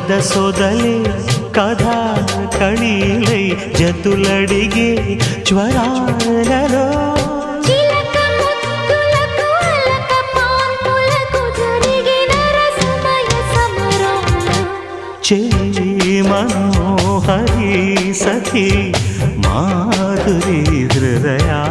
సొదలే కథా కళీలై జతులడిగే జ్వరాలలో చిలక ముద్దులకు అలక పాన్పులకు జరిగిన రసమయ సమరాలు చెలి మనోహరి సఖి మాధురి హృదయా